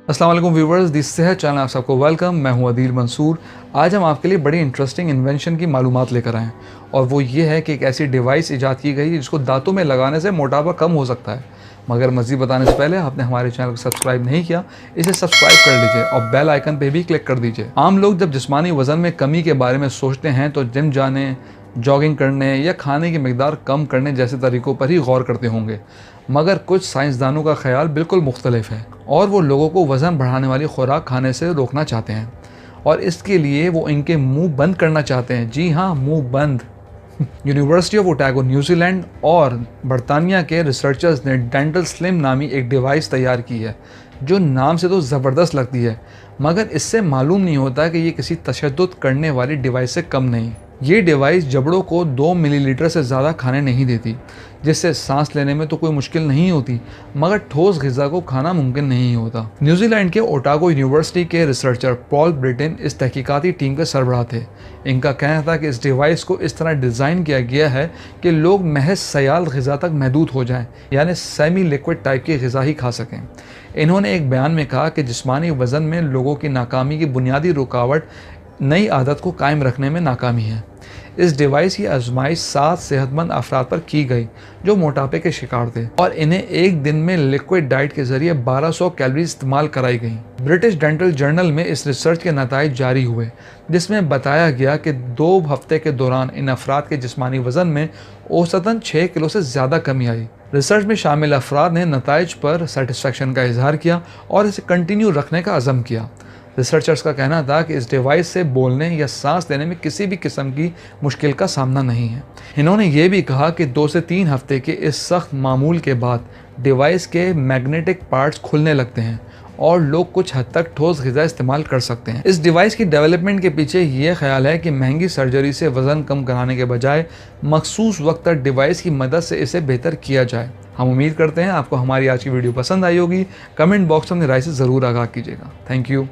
अस्सलाम वालेकुम viewers, this सेहत चैनल आप सबको वेलकम। मैं हूं अदील मंसूर। आज हम आपके लिए बड़ी इंटरेस्टिंग इन्वेंशन की मालूमात लेकर आए हैं और वो ये है कि एक ऐसी डिवाइस ईजाद की गई है जिसको दांतों में लगाने से मोटापा कम हो सकता है। मगर मज़ीद बताने से पहले आपने हमारे चैनल को सब्सक्राइब नहीं किया, इसे सब्सक्राइब कर लीजिए और बेल आइकन पे भी क्लिक कर दीजिए। आम लोग जब जिस्मानी वज़न में कमी के बारे में सोचते हैं तो जिम जाने, जॉगिंग करने या खाने की मिकदार कम करने जैसे तरीक़ों पर ही गौर करते होंगे। मगर कुछ साइंसदानों का ख्याल बिल्कुल मुख्तलिफ है और वो लोगों को वज़न बढ़ाने वाली खुराक खाने से रोकना चाहते हैं और इसके लिए वो इनके मुंह बंद करना चाहते हैं। जी हाँ, मुंह बंद। यूनिवर्सिटी ऑफ ओटागो न्यूजीलैंड और बरतानिया के रिसर्चर्स ने डेंटल स्लिम नामी एक डिवाइस तैयार की है जो नाम से तो ज़बरदस्त लगती है, मगर इससे मालूम नहीं होता कि ये किसी तशद्दुद करने वाली डिवाइस से कम नहीं। ये डिवाइस जबड़ों को 2 मिलीलीटर से ज़्यादा खाने नहीं देती, जिससे सांस लेने में तो कोई मुश्किल नहीं होती, मगर ठोस ग़िज़ा को खाना मुमकिन नहीं होता। न्यूजीलैंड के ओटागो यूनिवर्सिटी के रिसर्चर पॉल ब्रिटेन इस तहकीकाती टीम के सरबराह थे। इनका कहना था कि इस डिवाइस को इस तरह डिज़ाइन किया गया है कि लोग महज सयाल ग़िज़ा तक महदूद हो जाएं, यानी सेमी लिक्विड टाइप की ग़िज़ा ही खा सकें। इन्होंने एक बयान में कहा कि जिस्मानी वज़न में लोगों की नाकामी की बुनियादी रुकावट नई आदत को कायम रखने में नाकामी है। इस डिवाइस की आजमाइश 7 सेहतमंद अफराद पर की गई जो मोटापे के शिकार थे और इन्हें एक दिन में लिक्विड डाइट के जरिए 1200 कैलोरी इस्तेमाल कराई गई। ब्रिटिश डेंटल जर्नल में इस रिसर्च के नताइज जारी हुए, जिसमें बताया गया कि 2 हफ्ते के दौरान इन अफराद के जिस्मानी वज़न में औसतन 6 किलो से ज़्यादा कमी आई। रिसर्च में शामिल अफराद ने नताइज पर सेटिस्फेक्शन का इजहार किया और इसे कंटिन्यू रखने का अज़म किया। रिसर्चर्स का कहना था कि इस डिवाइस से बोलने या सांस लेने में किसी भी किस्म की मुश्किल का सामना नहीं है। इन्होंने ये भी कहा कि 2 से 3 हफ्ते के इस सख्त मामूल के बाद डिवाइस के मैग्नेटिक पार्ट्स खुलने लगते हैं और लोग कुछ हद तक ठोस ग़िज़ा इस्तेमाल कर सकते हैं। इस डिवाइस की डेवलपमेंट के पीछे ये ख्याल है कि महंगी सर्जरी से वज़न कम कराने के बजाय मखसूस वक्त तक डिवाइस की मदद से इसे बेहतर किया जाए। हम उम्मीद करते हैं आपको हमारी आज की वीडियो पसंद आई होगी। कमेंट बॉक्स में अपनी राय से ज़रूर आगाह कीजिएगा। Thank you.